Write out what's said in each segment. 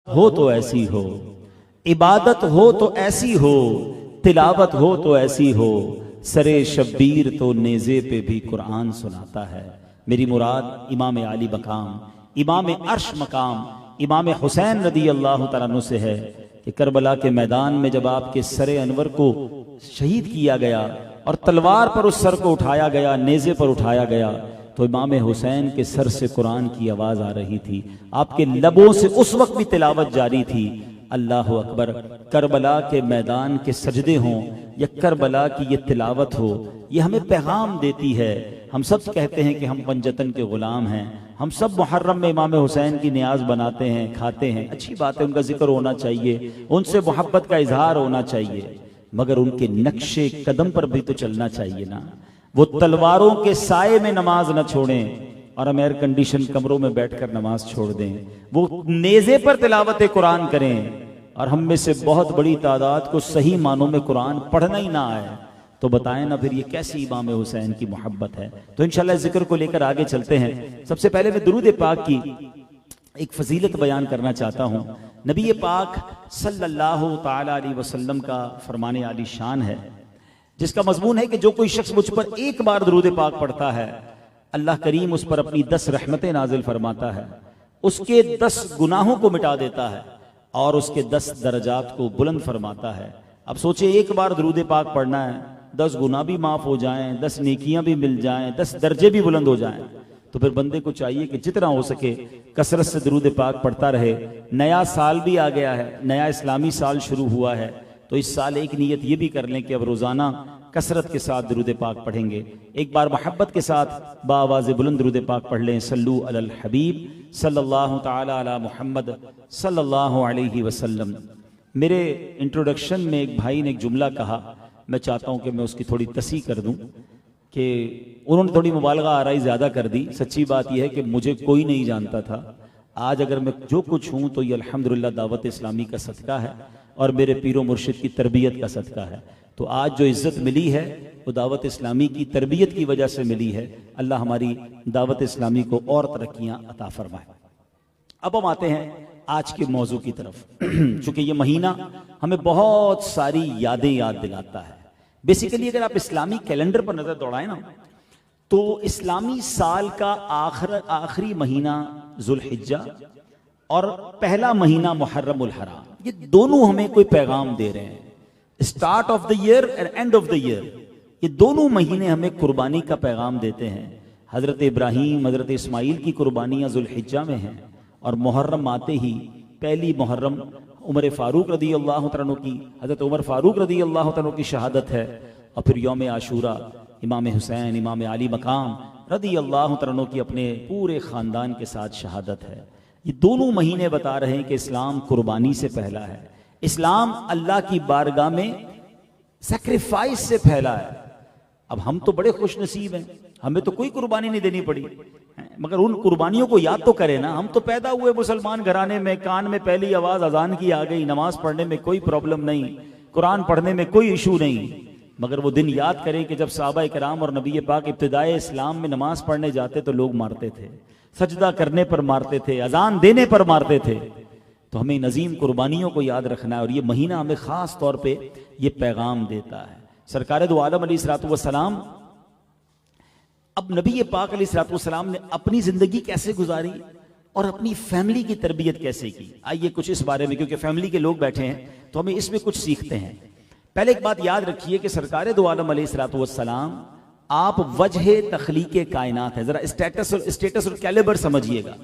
हो तो ऐसी हो, इबादत हो तो ऐसी हो, तिलावत हो तो ऐसी हो, सरे शब्बीर तो नेज़े पे भी कुरान सुनाता है। मेरी मुराद इमाम आली मकाम, इमाम अर्श मकाम, इमाम हुसैन रदी अल्लाह तआला अन्हु से है कि करबला के मैदान में जब आपके सरे अनवर को शहीद किया गया और तलवार पर उस सर को उठाया गया, नेज़े पर उठाया गया, तो इमाम हुसैन के सर से कुरान की आवाज़ आ रही थी, आपके लबों से उस वक्त भी तिलावत जारी थी। अल्लाह अकबर। करबला के मैदान के सजदे हों या करबला की ये तिलावत हो, ये हमें पैगाम देती है। हम सब कहते हैं कि हम पंजतन के ग़ुलाम हैं, हम सब मुहर्रम में इमाम हुसैन की नियाज बनाते हैं, खाते हैं, अच्छी बात है, उनका जिक्र होना चाहिए, उनसे मोहब्बत का इजहार होना चाहिए, मगर उनके नक्शे कदम पर भी तो चलना चाहिए ना। वो तलवारों के साए में नमाज न छोड़ें और हम एयर कंडीशन कमरों में बैठकर नमाज छोड़ दें। वो नेज़े पर तिलावत कुरान करें और हम में से बहुत बड़ी तादाद को सही मानों में कुरान पढ़ना ही ना आए, तो बताएं ना फिर ये कैसी इमाम हुसैन की मोहब्बत है। तो इंशाल्लाह जिक्र को लेकर आगे चलते हैं। सबसे पहले मैं दुरूद पाक की एक फजीलत बयान करना चाहता हूँ। नबी पाक सल्लल्लाहु ताला अलैहि वसल्लम का फरमाने आली शान है, जिसका मजमून है कि जो कोई शख्स मुझ पर एक बार दुरूद पाक पढ़ता है, अल्लाह करीम उस पर अपनी 10 रहमतें नाजिल फरमाता है, उसके 10 गुनाहों को मिटा देता है और उसके 10 दर्जात को बुलंद फरमाता है। अब सोचिए, एक बार दुरूद पाक पढ़ना है, 10 गुनाह भी माफ हो जाएं, 10 नेकियां भी मिल जाएं, 10 दर्जे भी बुलंद हो जाएं, तो फिर बंदे को चाहिए कि जितना हो सके कसरत से दुरूद पाक पढ़ता रहे। नया साल भी आ गया है, नया इस्लामी साल शुरू हुआ है, तो इस साल एक नीयत ये भी कर लें कि अब रोज़ाना कसरत के साथ दुरूद पाक पढ़ेंगे। एक बार मोहब्बत के साथ बाआवाज़ बुलंद दुरूद पाक पढ़ लें। सल्लू अलल हबीब सल्लल्लाहु ताला अला मुहम्मद सल्लल्लाहु अलैहि वसल्लम। मेरे इंट्रोडक्शन में एक भाई ने एक जुमला कहा, मैं चाहता हूँ कि मैं उसकी थोड़ी तस्हीह कर दूँ कि उन्होंने थोड़ी मुबालगा आराई ज़्यादा कर दी। सच्ची बात यह है कि मुझे कोई नहीं जानता था। आज अगर मैं जो कुछ हूँ तो ये अल्हम्दुलिल्लाह दावत इस्लामी का सदका है और मेरे पीरो मुर्शिद की तरबियत का सदका है। तो आज जो इज़्ज़त मिली है वो दावत इस्लामी की तरबियत की वजह से मिली है। अल्लाह हमारी दावत इस्लामी को और तरक्कियाँ अता फरमाए। अब हम आते हैं आज के मौजू की तरफ। चूँकि ये महीना हमें बहुत सारी यादें याद दिलाता है। बेसिकली अगर आप इस्लामी कैलेंडर पर नज़र दौड़ाएं ना, तो इस्लामी साल का आखिरी महीना जुल्हिज्जा और पहला महीना मुहर्रमुल हराम, ये दोनों हमें कोई पैगाम दे रहे हैं। Start of the year and end of the year, ये दोनों महीने हमें कुर्बानी का पैगाम देते हैं। हज़रत इब्राहीम, हज़रत इस्माइल की कुर्बानियाँ जुल्हिज्जा में हैं और मुहर्रम आते ही पहली मुहर्रम उमर फ़ारूक रदी अल्लाह तआला की, हज़रत उमर फ़ारूक रदी अल्लाह तआला की शहादत है। और फिर यौम आशूरा इमाम हुसैन, इमाम आली मकाम रदी अल्लाह तआला की अपने पूरे ख़ानदान के साथ शहादत है। ये दोनों महीने बता रहे हैं कि इस्लाम कुर्बानी से पहला है, इस्लाम अल्लाह की बारगाह में सैक्रिफाइस से फैला है। अब हम तो बड़े खुश नसीब हैं, हमें तो कोई कुर्बानी नहीं देनी पड़ी, मगर उन कुर्बानियों को याद तो करें ना। हम तो पैदा हुए मुसलमान घराने में, कान में पहली आवाज़ अजान की आ गई, नमाज पढ़ने में कोई प्रॉब्लम नहीं, कुरान पढ़ने में कोई इशू नहीं, मगर वो दिन याद करें कि जब सहाबा इकराम और नबी पाक इब्तिदाए इस्लाम में नमाज पढ़ने जाते तो लोग मारते थे, सजदा करने पर मारते थे, अजान देने पर मारते थे। तो हमें नज़ीम कुर्बानियों को याद रखना है और ये महीना हमें ख़ास तौर पे ये पैगाम देता है। सरकार दो आलम अलैहिस्सलातु वस्सलाम, अब नबी पाक अलैहिस्सलातु वस्सलाम ने अपनी ज़िंदगी कैसे गुजारी और अपनी फैमिली की तरबियत कैसे की, आइए कुछ इस बारे में, क्योंकि फैमिली के लोग बैठे हैं तो हमें इसमें कुछ सीखते हैं। पहले एक बात याद रखिए कि सरकार दो आलम अलैहिस्सलातु वस्सलाम आप वजह तख्लीक़े कायनात है। ज़रा स्टेटस और कैलिबर समझिएगा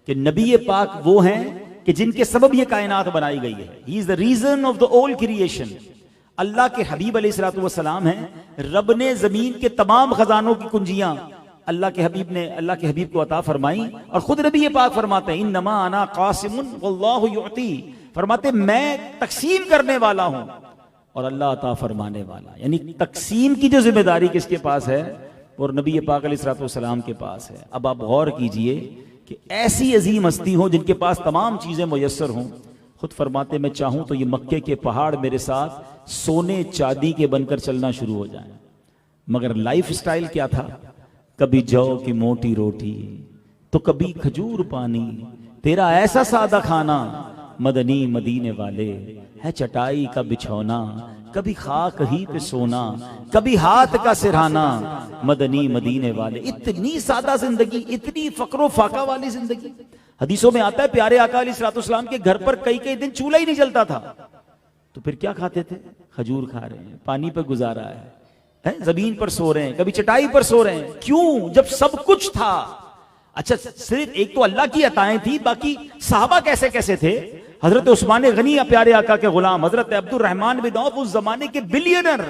कि नबी पाक वो हैं कि जिनके सबब ये कायनात बनाई गई है। He is the reason of the all creation. अल्लाह के हबीब अलैहिस्सलातु वस्सलाम हैं, रब ने जमीन के तमाम खजानों की कुंजियां अल्लाह के हबीब को अता फरमाई। और खुद नबी पाक फरमाते हैं, इन्नमा अना कासिमुन वल्लाहु युअती, फरमाते मैं तकसीम करने वाला हूं और अल्लाह अता फरमाने वाला। यानी तकसीम की जो जिम्मेदारी किसके पास है, और नबी पाक अलैहिस्सलातु वस्सलाम के पास है। अब आप गौर कीजिए कि ऐसी अजीम हस्ती हो जिनके पास तमाम चीजें मुयस्सर हों। खुद फरमाते मैं चाहूं तो ये मक्के के पहाड़ मेरे साथ सोने चांदी के बनकर चलना शुरू हो जाएं। मगर लाइफ स्टाइल क्या था, कभी जौ की मोटी रोटी तो कभी खजूर पानी, तेरा ऐसा सादा खाना मदनी मदीने वाले, है चटाई का बिछौना, कभी खाक ही पे सोना, कभी हाथ का सिरहाना, मदनी मदीने वाले। इतनी सादा जिंदगी, इतनी फक्रो फाका वाली जिंदगी। हदीसों में आता है प्यारे आका अलैहिस्सलाम के घर पर कई कई दिन चूल्हा ही नहीं जलता था, तो फिर क्या खाते थे? खजूर खा रहे हैं, पानी पर गुजारा है, जमीन पर सो रहे हैं, कभी चटाई पर सो रहे हैं। क्यों? जब सब कुछ था। अच्छा, सिर्फ एक तो अल्लाह की अताएं थी, बाकी साहबा कैसे कैसे थे? हजरत उस्मान गनी प्यारे आका के गुलाम, हजरत अब्दुल रहमान बिन औफ उस जमाने के बिलियनर।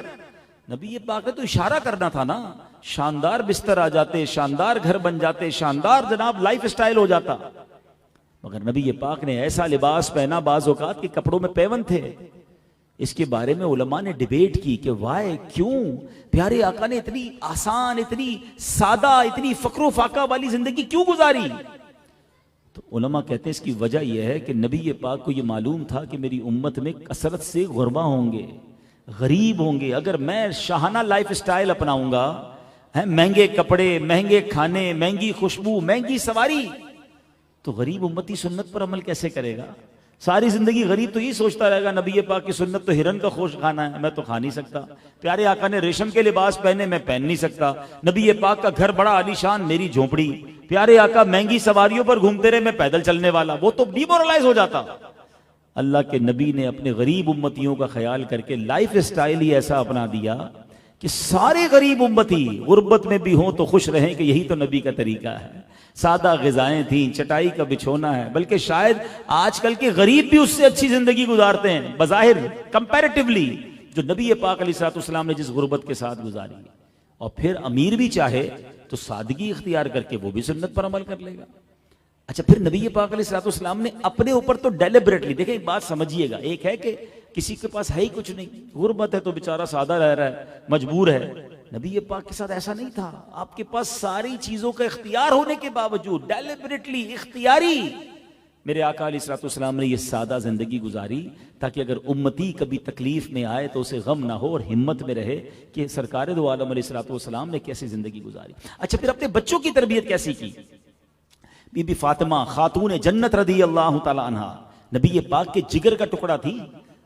नबी ये पाक ने तो इशारा करना था ना, शानदार बिस्तर आ जाते, शानदार घर बन जाते, शानदार जनाब लाइफ स्टाइल हो जाता। मगर नबी ये पाक ने ऐसा लिबास पहना, बाज़ औक़ात के कपड़ों में पैवन थे। इसके बारे में उलमा ने डिबेट की कि वाह, क्यों प्यारे आका ने इतनी आसान, इतनी सादा, इतनी फक्रो फाका वाली जिंदगी क्यों गुजारी? तो उलमा कहते हैं इसकी वजह यह है कि नबी ये पाक को ये मालूम था कि मेरी उम्मत में कसरत से गुरबा होंगे, गरीब होंगे। अगर मैं शाहाना लाइफ स्टाइल अपनाऊंगा, महंगे कपड़े, महंगे खाने, महंगी खुशबू, महंगी सवारी, तो गरीब उम्मती सुन्नत पर अमल कैसे करेगा? सारी जिंदगी गरीब तो ये सोचता रहेगा नबी ये पाक की सुन्नत तो हिरन का गोश्त खाना है, मैं तो खा नहीं सकता। प्यारे आका ने रेशम के लिबास पहने, मैं पहन नहीं सकता। नबी ये पाक का घर बड़ा आलीशान, मेरी झोपड़ी। प्यारे आका महंगी सवारियों पर घूमते रहे, मैं पैदल चलने वाला। वो तो डिमोरलाइज हो जाता। अल्लाह के नबी ने अपने गरीब उम्मतियों का ख्याल करके लाइफ स्टाइल ही ऐसा अपना दिया कि सारे गरीब उम्मती गुर्बत में भी हों तो खुश रहें, कि यही तो नबी का तरीका है। सादा ग़िज़ाएं थी, चटाई का बिछोना है, बल्कि शायद आजकल के गरीब भी उससे अच्छी जिंदगी गुजारते हैं बज़ाहिर, कंपैरेटिवली, जो नबी पाक अलैहिस्सलाम ने जिस गुर्बत के साथ गुजारी। और फिर अमीर भी चाहे तो सादगी इख्तियार करके वो भी सुन्नत पर अमल कर लेगा। अच्छा, फिर नबी पाक अलैहिस्सलाम ने अपने ऊपर तो डेलिबरेटली, देखें एक बात समझिएगा, एक है कि किसी के पास है ही कुछ नहीं, गुर्बत है तो बेचारा सादा रह रहा है, मजबूर है। नबी ये पाक के साथ ऐसा नहीं था। आपके पास सारी चीजों का इख्तियार होने के बावजूद डेलिबरेटली, इख्तियारी, मेरे आका अलैहिस्सलाम ने ये सादा जिंदगी गुजारी, ताकि अगर उम्मती कभी तकलीफ में आए तो उसे गम ना हो और हिम्मत में रहे कि सरकार दो आलम अलैहिस्सलाम ने कैसी जिंदगी गुजारी। अच्छा, फिर अपने बच्चों की तरबियत कैसी की? बीबी फातिमा खातून जन्नत रदी अल्लाह तआला अन्हा, नबी ये पाक के जिगर का टुकड़ा थी।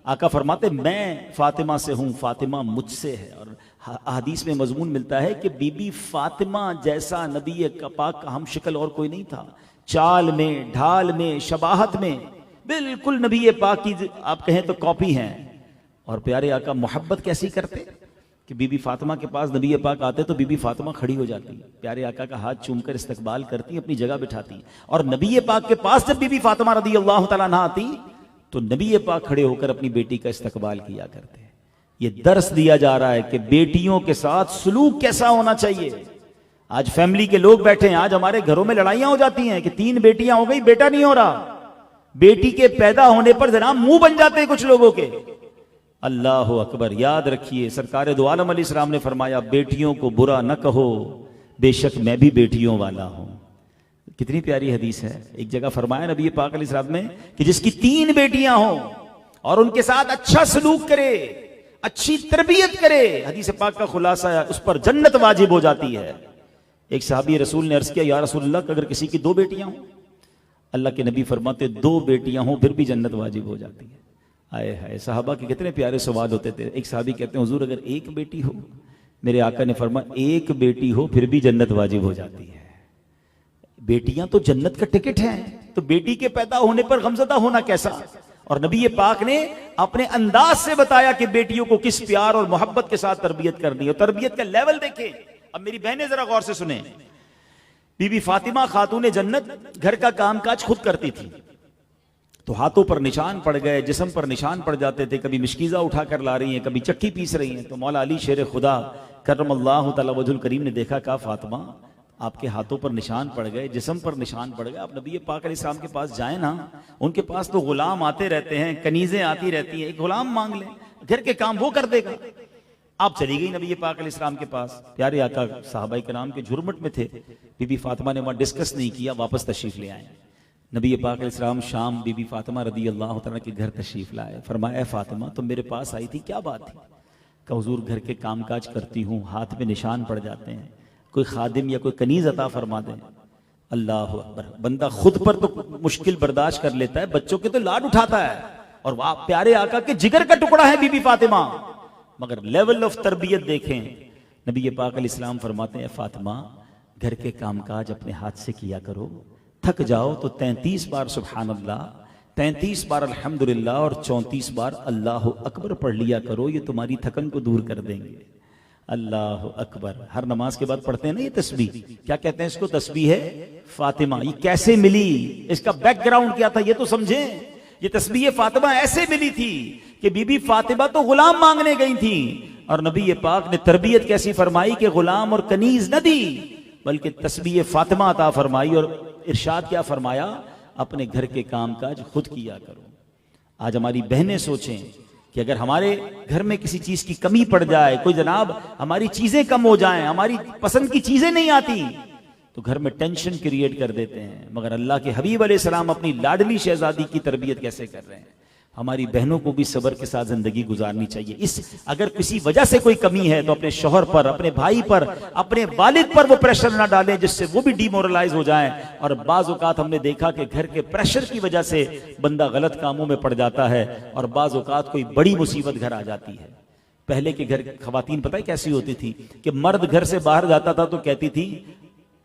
आका फरमाते मैं फातिमा से हूं, फातिमा मुझसे है। और हदीस में मजमून मिलता है कि बीबी फातिमा जैसा नबी पाक का हम शक्ल और कोई नहीं था। चाल में, ढाल में, शबाहत में बिल्कुल नबी पाक की आप कहें तो कॉपी हैं। और प्यारे आका मोहब्बत कैसी करते कि बीबी फातिमा के पास नबी पाक आते तो बीबी फातिमा खड़ी हो जाती, प्यारे आका का हाथ चूमकर इस्तकबाल करती, अपनी जगह बिठाती। और नबी पाक के पास जब बीबी फातिमा रदी अल्लाह तआला अन्हा आती तो नबी पाक खड़े होकर अपनी बेटी का इस्तकबाल किया करते। ये दर्स दिया जा रहा है कि बेटियों के साथ सलूक कैसा होना चाहिए। आज फैमिली के लोग बैठे हैं, आज हमारे घरों में लड़ाइयां हो जाती हैं कि 3 बेटियां हो गई, बेटा नहीं हो रहा। बेटी के पैदा होने पर जनाब मुंह बन जाते हैं कुछ लोगों के। अल्लाह अकबर। याद रखिए, सरकार दो आलम अलैहिस्सलाम ने फरमाया बेटियों को बुरा न कहो, बेशक मैं भी बेटियों वाला हूं। कितनी प्यारी हदीस है। एक जगह फरमाया नबी पाक अलैहिस्सलाम ने कि जिसकी 3 बेटियां हों और उनके साथ अच्छा सलूक करे, अच्छी तरबियत करे, हदीस पाक का खुलासा है उस पर जन्नत वाजिब हो जाती है। एक सहाबी रसूल ने अर्ज किया, या रसूलल्लाह, अगर किसी की 2 बेटियां हों? अल्लाह के नबी फरमाते 2 बेटियां हों फिर भी जन्नत वाजिब हो जाती है। आए हाय, सहाबा के कितने प्यारे सवाल होते थे। एक सहाबी कहते हैं हुजूर अगर 1 बेटी हो? मेरे आका ने फरमाया 1 बेटी हो फिर भी जन्नत वाजिब हो जाती है। बेटियां तो जन्नत का टिकट है, तो बेटी के पैदा होने पर गमज़दा होना कैसा? और नबी पाक ने अपने अंदाज से बताया कि बेटियों को किस प्यार और मोहब्बत के साथ तरबियत करनी है। तरबियत का लेवल देखें। अब मेरी बहनें जरा गौर से सुने। बीबी फातिमा खातून जन्नत घर का कामकाज खुद करती थी, तो हाथों पर निशान पड़ गए, जिस्म पर निशान पड़ जाते थे। कभी मिश्कीज़ा उठा कर ला रही हैं, कभी चक्की पीस रही हैं। तो मौला अली शेर खुदा करमल्लाहु तआला वजहुल करीम ने देखा, कहा फातिमा आपके हाथों पर निशान पड़ गए, जिस्म पर निशान पड़ गए, आप नबी पाक अलैहिस्सलाम के पास जाए ना, उनके पास तो गुलाम आते रहते हैं, कनीजें आती रहती हैं, एक गुलाम मांग लें, घर के काम वो कर देगा। आप चली गई नबी पाक अलैहिस्सलाम के पास। प्यारे आका सहाबाए किराम के झुरमुट में थे, बीबी फातिमा ने वहां डिस्कस नहीं किया, वापस तशरीफ ले आए। नबी पाक अलैहिस्सलाम शाम बीबी फातिमा रदी अल्लाह तआला के घर तशरीफ लाए। फरमाया फातिमा तुम मेरे पास आई थी, क्या बात थी? कहा हुजूर घर के कामकाज करती हूँ, हाथ में निशान पड़ जाते हैं, कोई खादिम या कोई कनीज अता फरमा दें। अल्लाह अकबर। बंदा खुद पर तो मुश्किल बर्दाश्त कर लेता है, बच्चों के तो लाड उठाता है। और वाह, प्यारे आका के जिगर का टुकड़ा है बीबी फातिमा। मगर लेवल ऑफ तरबियत देखें, नबी पाक अलैहिस्सलाम फरमाते हैं, फातिमा घर के कामकाज अपने हाथ से किया करो, थक जाओ तो 33 बार सुभान अल्लाह, 33 बार अल्हम्दुलिल्लाह और 34 बार अल्लाह अकबर पढ़ लिया करो, ये तुम्हारी थकन को दूर कर देंगे। अल्लाह अकबर। हर नमाज के बाद पढ़ते हैं ना ये तस्बीह, क्या कहते हैं इसको? तस्बीह है फातिमा। ये कैसे मिली, इसका बैकग्राउंड क्या था ये तो समझें। ये तस्बीह फातिमा ऐसे मिली थी कि बीबी फातिमा तो गुलाम मांगने गई थी और नबी पाक ने तरबियत कैसी फरमाई कि गुलाम और कनीज न दी, बल्कि तस्बीह फातिमा अता फरमाई और इरशाद क्या फरमाया, अपने घर के कामकाज खुद किया करो। आज हमारी बहनें सोचें कि अगर हमारे घर में किसी चीज की कमी पड़ जाए, कोई जनाब हमारी चीजें कम हो जाएं, हमारी पसंद की चीजें नहीं आती, तो घर में टेंशन क्रिएट कर देते हैं। मगर अल्लाह के हबीब अलैहिस्सलाम अपनी लाडली शहजादी की तरबियत कैसे कर रहे हैं। हमारी बहनों को भी सब्र के साथ जिंदगी गुजारनी चाहिए। अगर किसी वजह से कोई कमी है तो अपने शौहर पर, अपने भाई पर, अपने वालिद पर वो प्रेशर ना डालें जिससे वो भी डिमोरलाइज हो जाएं। और बाज़ औक़ात हमने देखा कि घर के प्रेशर की वजह से बंदा गलत कामों में पड़ जाता है और बाज़ औक़ात कोई बड़ी मुसीबत घर आ जाती है। पहले के घर ख़वातीन पता है कैसी होती थी कि मर्द घर से बाहर जाता था तो कहती थी,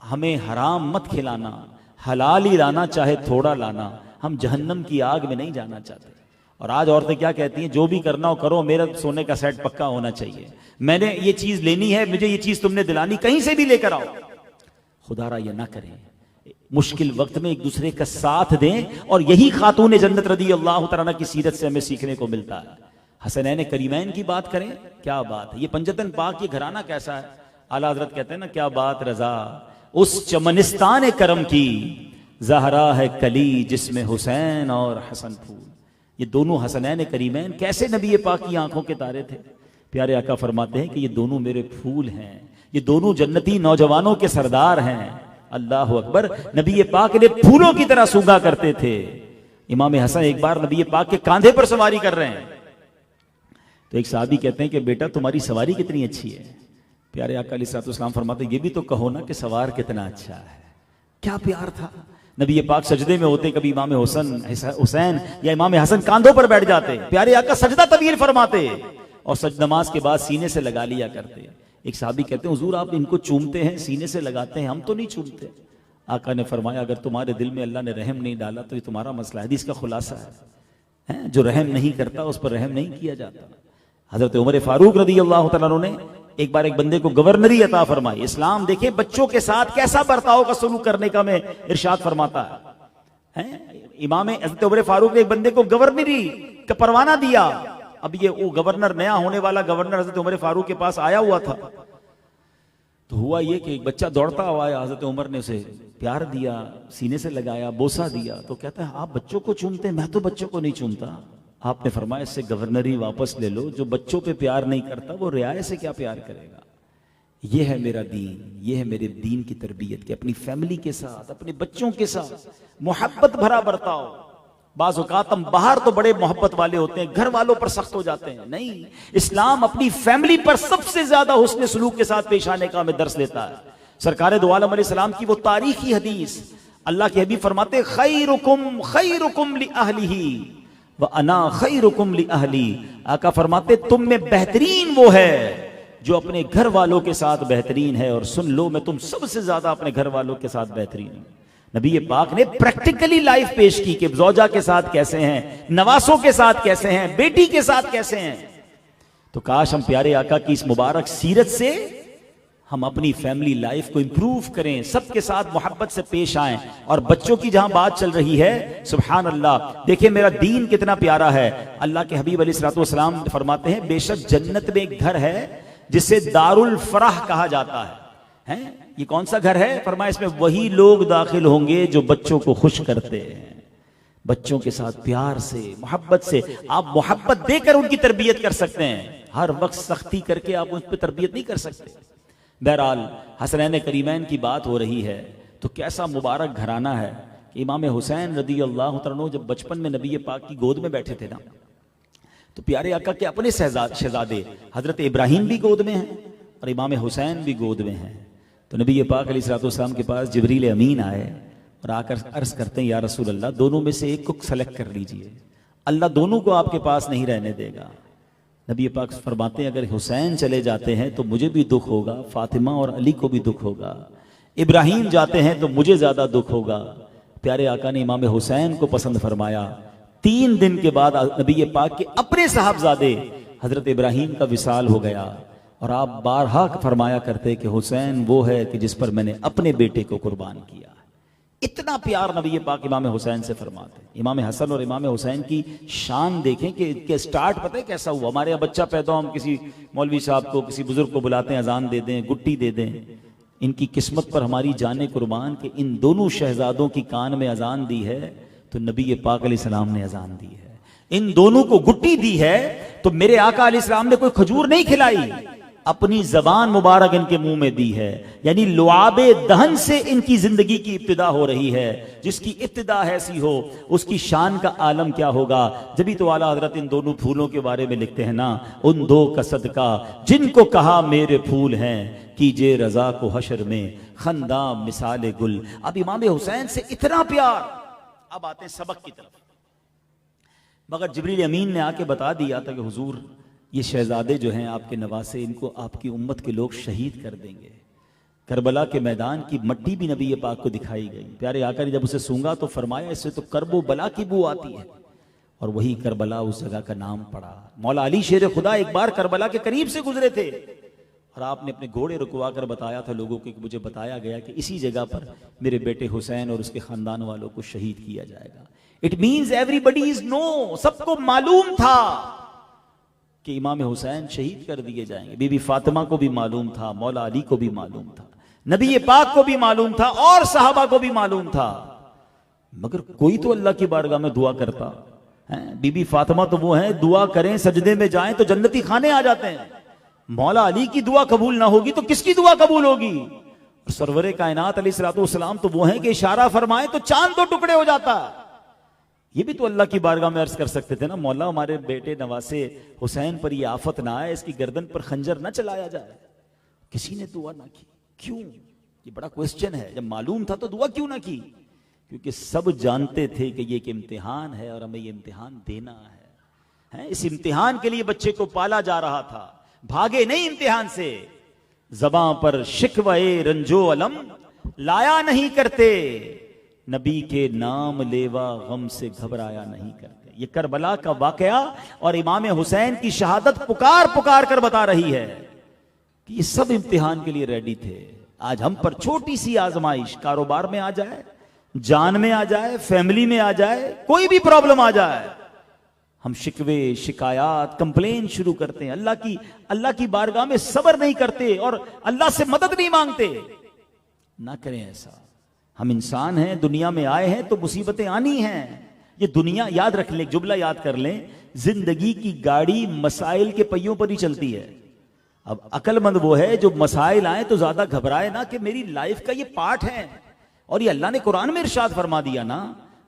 हमें हराम मत खिलाना, हलाल ही लाना, चाहे थोड़ा लाना, हम जहन्नम की आग में नहीं जाना चाहते। और आज औरतें क्या कहती हैं, जो भी करना हो करो, मेरा सोने का सेट पक्का होना चाहिए, मैंने ये चीज लेनी है, मुझे ये चीज तुमने दिलानी, कहीं से भी लेकर आओ। खुदारा ये ना करें, मुश्किल वक्त में एक दूसरे का साथ दें। और यही खातून जन्नत रदी अल्लाह तआला की सीरत से हमें सीखने को मिलता है। हसनैन करीमैन की बात करें, क्या बात है। ये पंजतन पाक ये घराना कैसा है। आला हज़रत कहते हैं ना, क्या बात रजा उस चमनिस्तान करम की, ज़हरा है कली जिसमें हुसैन और हसन फूल। ये दोनों हसनैन करीमैन कैसे नबी पाक की आंखों के तारे थे। प्यारे आका फरमाते हैं कि ये दोनों मेरे फूल हैं, ये दोनों जन्नती नौजवानों के सरदार हैं। अल्लाह अकबर। नबी पाक ने फूलों की तरह सूंघा करते थे। इमाम हसन एक बार नबी पाक के कांधे पर सवारी कर रहे हैं तो एक साहबी कहते हैं कि बेटा तुम्हारी सवारी कितनी अच्छी है। प्यारे आका अलैहिस्सलाम फरमाते ये भी तो कहो ना कि सवार कितना अच्छा है। क्या प्यार था। नबी पाक सजदे में होते, कभी इमाम हुसैन या इमाम हसन कांधों पर बैठ जाते, प्यारे आका सजदा तवील फरमाते और सज नमाज के बाद सीने से लगा लिया करते। एक साहबी कहते हैं हुजूर आप इनको चूमते हैं, सीने से लगाते हैं, हम तो नहीं चूमते। आका ने फरमाया अगर तुम्हारे दिल में अल्लाह ने रहम नहीं डाला तो ये तुम्हारा मसला है। हदीस का खुलासा है, जो रहम नहीं करता उस पर रहम नहीं किया जाता। हजरत उमर फारूक रदी अल्लाह तआला अन्हु ने एक बार एक बंदे को गवर्नरी अता फरमाई। इस्लाम देखे बच्चों के साथ कैसा बर्ताव का सलूक करने का में इरशाद फरमाता है। इमाम हजरत उमर फारूक ने एक बंदे को गवर्नरी का परवाना दिया। अब ये वो गवर्नर, नया होने वाला गवर्नर हजरत उमर फारूक के पास आया हुआ था। तो हुआ ये कि एक बच्चा दौड़ता हुआ आया, हजरत उमर ने उसे प्यार दिया, सीने से लगाया, बोसा दिया। तो कहता है आप बच्चों को चूमते हैं, मैं तो बच्चों को नहीं चूमता। आपने फरमाया इससे गवर्नरी वापस ले लो। जो बच्चों पे प्यार नहीं करता वो रियाया से क्या प्यार करेगा। ये है मेरा दीन, ये है मेरे दीन की तरबियत कि अपनी फैमिली के साथ, अपने बच्चों के साथ मोहब्बत भरा बर्ताव। बाज़ औक़ात हम बाहर तो बड़े मोहब्बत वाले होते हैं, घर वालों पर सख्त हो जाते हैं। नहीं, इस्लाम अपनी फैमिली पर सबसे ज्यादा हुस्न सलूक के साथ पेश आने का हमें दर्स देता है। सरकार दो आलम अलैहिस्सलाम की वो तारीखी हदीस, अल्लाह के हबीब फरमाते खैरुकुम खैरुकुम लि अहलिही व अना खैरुकुम लि अहली। आका फरमाते तुम में बेहतरीन वो है जो अपने घर वालों के साथ बेहतरीन है, और सुन लो मैं तुम सबसे ज्यादा अपने घर वालों के साथ बेहतरीन हूं। नबी पाक ने प्रैक्टिकली लाइफ पेश की कि ज़ौजा के साथ कैसे हैं, नवासों के साथ कैसे हैं, बेटी के साथ कैसे हैं। तो काश हम प्यारे आका की इस मुबारक सीरत से हम अपनी फैमिली लाइफ को इंप्रूव करें, सबके साथ मोहब्बत से पेश आएं। और बच्चों की जहां बात चल रही है, सुभान अल्लाह, देखिए मेरा दीन कितना प्यारा है। अल्लाह के हबीब अलैहिस्सलातु वस्सलाम फरमाते हैं बेशक जन्नत में एक घर है जिसे दारुल फराह कहा जाता है। ये कौन सा घर है? फरमाया इसमें वही लोग दाखिल होंगे जो बच्चों को खुश करते हैं, बच्चों के साथ प्यार से, मोहब्बत से। आप मोहब्बत देकर उनकी तरबियत कर सकते हैं, हर वक्त सख्ती करके आप उन पर तरबियत नहीं कर सकते। बहरहाल हसनैन करीमैन की बात हो रही है तो कैसा मुबारक घराना है कि इमाम हुसैन रदी अल्लाह तआला अन्हु जब बचपन में नबी पाक की गोद में बैठे थे ना, तो प्यारे आका के अपने शहजादे हजरत इब्राहिम भी गोद में हैं और इमाम हुसैन भी गोद में हैं। तो नबी पाक अलैहिस्सलाम के पास जिब्रील अमीन आए और आकर अर्ज करते हैं, या रसूल अल्लाह, दोनों में से एक को सेलेक्ट कर लीजिए, अल्लाह दोनों को आपके पास नहीं रहने देगा। नबी पाक फरमाते हैं, अगर हुसैन चले जाते हैं तो मुझे भी दुख होगा, फातिमा और अली को भी दुख होगा, इब्राहिम जाते हैं तो मुझे ज्यादा दुख होगा। प्यारे आका ने इमाम हुसैन को पसंद फरमाया। 3 दिन के बाद नबी पाक के अपने साहबजादे हजरत इब्राहिम का विसाल हो गया और आप बारहा फरमाया करते कि हुसैन वो है कि जिस पर मैंने अपने बेटे को कुर्बान किया। इतना प्यार नबी पाक इमाम हुसैन से फरमाते। इमाम हसन और इमाम हुसैन की शान देखें कि इनके स्टार्ट पता है कैसा हुआ। हमारे यहाँ बच्चा पैदा हो, हम किसी मौलवी साहब को, किसी बुजुर्ग को बुलाते हैं, अजान दे दें, गुट्टी दे दें। इनकी किस्मत पर हमारी जाने कुर्बान के इन दोनों शहजादों की कान में अजान दी है तो नबी पाक अलैहिस्सलाम ने अजान दी है। इन दोनों को गुट्टी दी है तो मेरे आका अलैहिस्सलाम ने कोई खजूर नहीं खिलाई, अपनी जबान मुबारक इनके मुंह में दी है। यानी लुआबे दहन से इनकी जिंदगी की इब्तिदा हो रही है। जिसकी इब्तिदा ऐसी हो उसकी शान का आलम क्या होगा। जब भी तो आला हजरत इन दोनों फूलों के बारे में लिखते हैं ना, उन दो का सदका जिनको कहा मेरे फूल हैं, कीजिए रजा को हशर में खंदा मिसाले गुल। अब इमाम हुसैन से इतना प्यार। अब आते हैं सबक की तरफ। मगर जिब्रील अमीन ने आके बता दिया था कि हुजूर ये शहजादे जो हैं आपके नवासे, इनको आपकी उम्मत के लोग शहीद कर देंगे। करबला के मैदान की मट्टी भी नबी पाक को दिखाई गई। प्यारे आका ने जब उसे सूंघा तो फरमाया, इससे तो करबो बला की बू आती है। और वही करबला उस जगह का नाम पड़ा। मौला अली शेर खुदा एक बार करबला के करीब से गुजरे थे और आपने अपने घोड़े रुकवा कर बताया था लोगों को कि मुझे बताया गया कि इसी जगह पर मेरे बेटे हुसैन और उसके खानदान वालों को शहीद किया जाएगा। It means everybody is know, सबको मालूम था कि इमाम हुसैन शहीद कर दिए जाएंगे। बीबी फातिमा को भी मालूम था, मौला अली को भी मालूम था, नबी पाक को भी मालूम था और सहाबा को भी मालूम था। मगर कोई तो अल्लाह की बारगाह में दुआ करता है। बीबी फातिमा तो वो है, दुआ करें सजदे में जाएं तो जन्नती खाने आ जाते हैं। मौला अली की दुआ कबूल ना होगी तो किसकी दुआ कबूल होगी। और सरवरे कायनात अलैहिस्सलाम तो वो है कि इशारा फरमाए तो चांद 2 टुकड़े हो जाता। ये भी तो अल्लाह की बारगाह में अर्ज कर सकते थे ना, मौला हमारे बेटे नवासे हुसैन पर ये आफत ना आए, इसकी गर्दन पर खंजर ना चलाया जाए। किसी ने दुआ ना की, क्यों? ये बड़ा क्वेश्चन है। जब मालूम था तो दुआ क्यों ना की? क्योंकि सब जानते थे कि ये एक इम्तिहान है और हमें ये इम्तिहान देना है। इस इम्तिहान के लिए बच्चे को पाला जा रहा था, भागे नहीं इम्तिहान से। ज़बां पर शिकवे रंजो अलम लाया नहीं करते, नबी के नाम लेवा गम से घबराया नहीं करते। ये करबला का वाकया और इमाम हुसैन की शहादत पुकार पुकार कर बता रही है कि ये सब इम्तिहान के लिए रेडी थे। आज हम पर छोटी सी आजमाइश कारोबार में आ जाए, जान में आ जाए, फैमिली में आ जाए, कोई भी प्रॉब्लम आ जाए, हम शिकवे शिकायत कंप्लेन शुरू करते हैं। अल्लाह की बारगाह में सब्र नहीं करते और अल्लाह से मदद नहीं मांगते। ना करें ऐसा। हम इंसान हैं, दुनिया में आए हैं तो मुसीबतें आनी हैं। ये दुनिया, याद रख लें, जुमला याद कर लें, जिंदगी की गाड़ी मसाइल के पहियों पर ही चलती है। अब अक्लमंद वो है जो मसाइल आए तो ज्यादा घबराए ना कि मेरी लाइफ का ये पार्ट है। और ये अल्लाह ने कुरान में इरशाद फरमा दिया ना,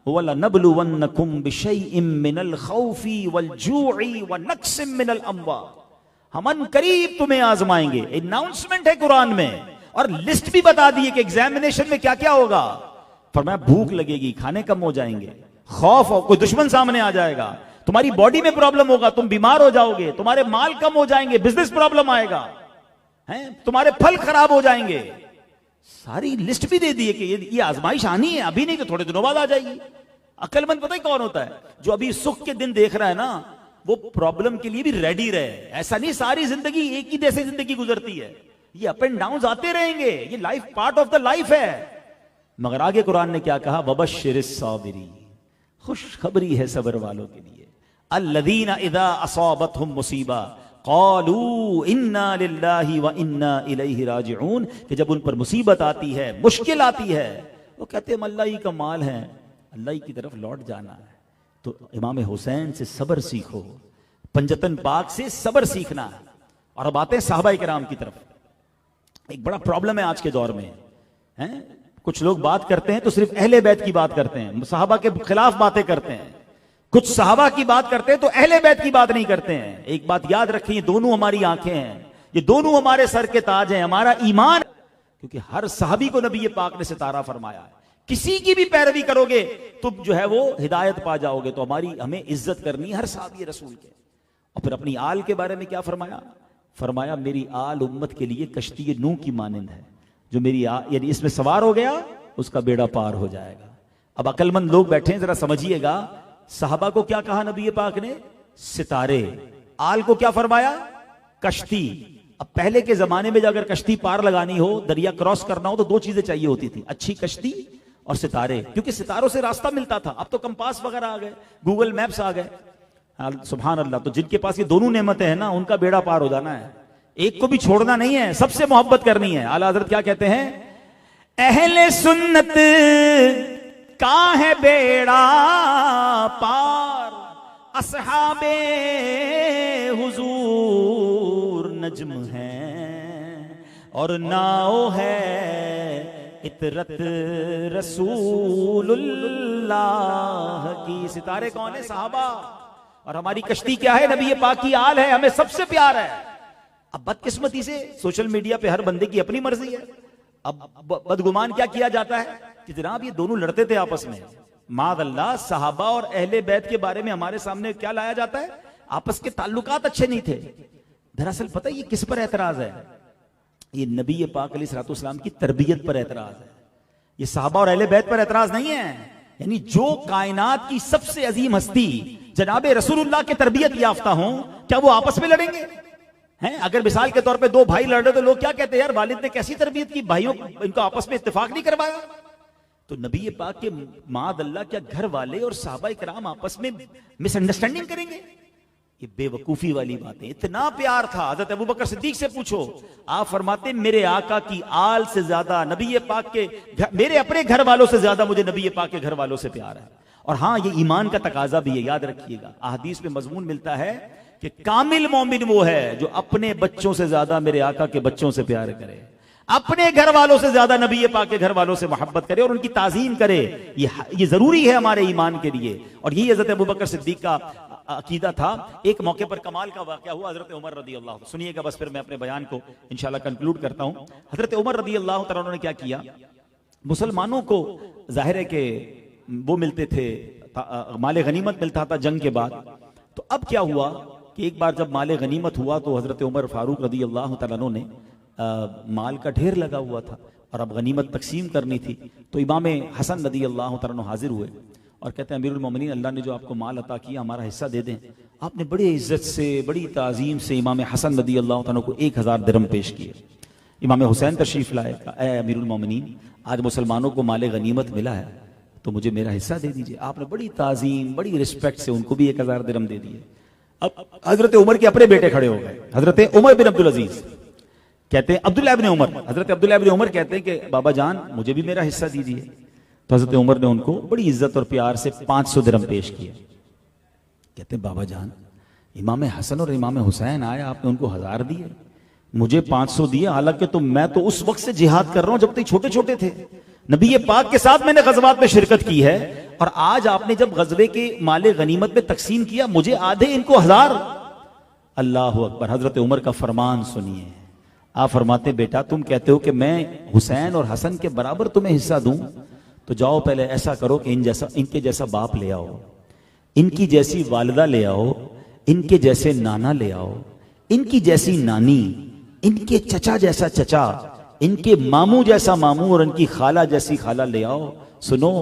वलनबलुवन्नकुम बिशैइन मिनल खौफी वल जूई व नक्सिम मिनल अम्वाल। हम करीब तुम्हें आजमाएंगे। अनाउंसमेंट है कुरान में और लिस्ट भी बता दी है कि एग्जामिनेशन में क्या क्या होगा। फरमाया भूख लगेगी, खाने कम हो जाएंगे, खौफ हो, कोई दुश्मन सामने आ जाएगा, तुम्हारी बॉडी में प्रॉब्लम होगा, तुम बीमार हो जाओगे, तुम्हारे माल कम हो जाएंगे, बिजनेस प्रॉब्लम आएगा, तुम्हारे फल खराब हो जाएंगे। सारी लिस्ट भी दे दी है कि ये आजमाइश आनी है, अभी नहीं तो थोड़े दिनों बाद आ जाएगी। अक्लमंद पता है कौन होता है? जो अभी सुख के दिन देख रहा है ना, वो प्रॉब्लम के लिए भी रेडी रहे। ऐसा नहीं सारी जिंदगी एक ही जैसी जिंदगी गुजरती है, ये अप एंड डाउन आते रहेंगे। ये life part of the life है। मगर आगे कुरान ने क्या कहा? वबश्शिरिस साबिरीन, खुशखबरी है सब्र वालों के लिए। अल्लज़ीना इज़ा असाबतहुम मुसीबा क़ालू इन्ना लिल्लाहि व इन्ना इलैहि राजिऊन, कि जब उन पर मुसीबत आती है, मुश्किल आती है, वो कहते हैं अल्लाह ही का माल है, अल्लाह ही की तरफ लौट जाना है। तो इमाम हुसैन से सब्र सीखो, पंजतन पाक से सब्र सीखना है। और अब आते हैं सहाबा किराम की तरफ। एक बड़ा प्रॉब्लम है आज के दौर में, हैं? कुछ लोग बात करते हैं तो सिर्फ अहले बैत की बात करते हैं, सहाबा के खिलाफ बातें करते हैं। कुछ सहाबा की बात करते हैं तो अहले बैत की बात नहीं करते हैं। एक बात याद रखें, ये दोनों हमारी आंखें हैं, ये दोनों हमारे सर के ताज हैं, हमारा ईमान। क्योंकि हर सहाबी को नबी पाक ने सितारा फरमाया है। किसी की भी पैरवी करोगे तो जो है वो हिदायत पा जाओगे। तो हमें इज्जत करनी है हर सहाबी रसूल के। और फिर अपनी आल के बारे में क्या फरमाया? फरमाया मेरी आल उम्मत के लिए कश्ती नूह की मानंद है, जो मेरी यानी इसमें सवार हो गया उसका बेड़ा पार हो जाएगा। अब अकलमंद लोग बैठे हैं, जरा समझिएगा, सहाबा को क्या कहा नबी पाक ने? सितारे। आल को क्या फरमाया? कश्ती। अब पहले के जमाने में अगर कश्ती पार लगानी हो, दरिया क्रॉस करना हो, तो दो चीजें चाहिए होती थी, अच्छी कश्ती और सितारे, क्योंकि सितारों से रास्ता मिलता था। अब तो कंपास वगैरह आ गए, गूगल मैप्स आ गए। सुभान अल्लाह। तो जिनके पास ये दोनों नेमतें हैं ना, उनका बेड़ा पार हो जाना है, एक को भी छोड़ना नहीं है, सबसे मोहब्बत करनी है। आला हजरत क्या कहते हैं? अहले सुन्नत का है बेड़ा पार, असहाबे हुजूर नज्म है और नाओ है इतरत रसूलुल्लाह की। सितारे कौन है? सहाबा। और हमारी कश्ती क्या है? नबी पाक की आल है, हमें सबसे प्यार है। अब बदकिस्मती से सोशल मीडिया पे हर बंदे की अपनी मर्जी है। अब बदगुमान क्या किया जाता है कि जनाब ये दोनों लड़ते थे आपस में। मादअल्लाह, सहाबा और अहले बैत के बारे में हमारे सामने क्या लाया जाता है? आपस के ताल्लुकात अच्छे नहीं थे। दरअसल पता है ये किस पर एतराज है? ये नबी पाक अलैहिस्सलाम की तरबियत पर एतराज है। ये सहाबा और अहले बैत पर एतराज नहीं है। यानी जो कायनात की सबसे अजीम हस्ती जनाबे रसूलुल्लाह के तरबियत याफ्ता हो, क्या वो आपस में लड़ेंगे? हैं? अगर मिसाल के तौर पे दो भाई लड़ रहे तो लोग क्या कहते हैं? यार वालिद ने कैसी तरबियत की, भाइयों इनको आपस में इत्तेफाक नहीं करवाया। तो नबी पाक के मादअल्लाह क्या घर वाले और सहाबा इकराम आपस में मिसअंडरस्टैंडिंग करेंगे? ये बेवकूफी वाली बातें। इतना प्यार था। हजरत अबू बकर सिद्दीक से पूछो, आप फरमाते मेरे आका की आल से ज्यादा नबी पाक के मेरे अपने घर वालों से ज्यादा मुझे नबी पाक के घर वालों से प्यार है। और हाँ, ये ईमान का तकाजा भी है, याद रखिएगा। अहदीस में मजमून मिलता है कि कामिल मोमिन वो है जो अपने बच्चों से ज्यादा मेरे आका के बच्चों से प्यार करे, अपने घर वालों से ज्यादा नबी पाक के घर वालों से मोहब्बत करे और उनकी ताजीम करे। ये जरूरी है हमारे ईमान के लिए। और ये हजरत अबू बकर सिद्दीक का अकीदा था। एक मौके पर कमाल का वाकया हुआ। हजरत उमर रदी अल्लाह, सुनिएगा बस, फिर मैं अपने बयान को इंशाल्लाह कंक्लूड करता हूं। हजरत उमर रदी अल्लाह तआला ने क्या किया? मुसलमानों को जाहिर है कि वो मिलते थे, माले गनीमत मिलता था जंग के बाद। तो अब क्या हुआ कि एक बार जब माले गनीमत हुआ तो हजरत उमर फारूक रदी अल्लाह तआला ने माल का ढेर लगा हुआ था और अब गनीमत तकसीम करनी थी। तो इमाम हसन रदी अल्लाह तआला हाजिर हुए और कहते हैं अमीरुल मोमिनीन, अल्लाह ने जो आपको माल अता किया हमारा हिस्सा दे दें। आपने बड़ी इज्जत से, बड़ी ताजीम से इमाम हसन रदी अल्लाह तआला को 1000 दिरहम पेश किए। इमाम हुसैन तशरीफ लाए, ऐ अमीरुल मोमिनीन, आज मुसलमानों को माले गनीमत मिला है तो मुझे मेरा हिस्सा दे दीजिए। आपने बड़ी ताजीम, बड़ी रिस्पेक्ट से उनको भी 1000 दिरहम दे दिए। अब हजरत उमर के अपने बेटे खड़े हो गए, हजरत उमर बिन अब्दुल अजीज। कहते हैं अब्दुल्लाह इब्न उमर, हजरत अब्दुल्लाह इब्न उमर कहते हैं कि बाबा जान मुझे भी मेरा हिस्सा दीजिए। तो हजरत उमर ने उनको बड़ी इज्जत और प्यार से 500 दिरहम पेश किए। कहते हैं बाबा जान, इमाम हसन और इमाम हुसैन आए, आपने उनको 1000 दिए, मुझे 500 दिए। हालांकि तो मैं तो उस वक्त से जिहाद कर रहा हूं जब तक छोटे छोटे थे, नबी पाक के साथ मैंने गजवात में शिरकत की है, और आज आपने जब गजवे के माले गनीमत में तकसीम किया मुझे आधे, इनको 1000। अल्लाह अकबर। हजरत उमर का फरमान सुनिए। आप फरमाते बेटा तुम कहते हो कि मैं हुसैन और हसन के बराबर तुम्हें हिस्सा दूं, तो जाओ पहले ऐसा करो कि इनके जैसा बाप ले आओ, इनकी जैसी वालिदा ले आओ, इनके जैसे नाना ले आओ, इनकी जैसी नानी, इनके चचा जैसा चचा, इनके मामू जैसा मामू और इनकी खाला जैसी खाला ले आओ। सुनो,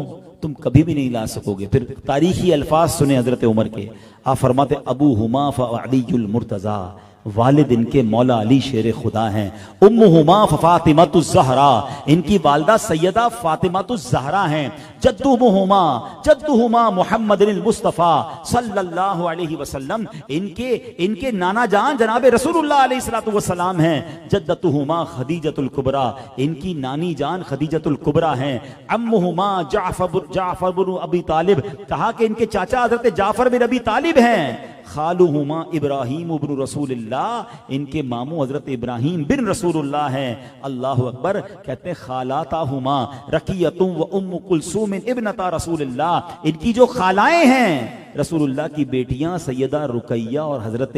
तुम कभी भी नहीं ला सकोगे। फिर तारीखी अल्फाज सुने हजरत उमर के। आप फरमाते अबू हुमा फ़अलीयुल मुर्तज़ा, वालिद इनके मौला अली शेर खुदा हैं। उम्मुहुमा फ़ातिमातु ज़हरा, इनकी वालदा सैयदा फ़ातिमातु ज़हरा हैं। जद्दुहुमा मुहम्मदिल मुस्तफ़ा सल्लल्लाहु अलैहि वसल्लम, इनके नाना जान जनाब रसूलुल्लाह अलैहिस्सलातु वस्सलाम हैं। जद्दतुहुमा खदीजतुल कुबरा, इनकी नानी जान खदीजतुल कुबरा हैं। अम्मुहुमा जाफर बिन अबी तालिब, कहा कि इनके चाचा हज़रत जाफर बिन अबी तालिब हैं। खालुहुमा इब्राहीम इब्न रसूलुल्लाह, इनके मामू हजरत इब्राहीम बिन रसूलुल्लाह हैं। अल्लाह अकबर। कहते हैं खालाताहुमा रकियतुम व उम्मु कुलसूम इब्नता रसूलुल्लाह, इनकी जो खालाएं हैं रसूलुल्लाह की बेटियां सैयदा रुकैया और हजरत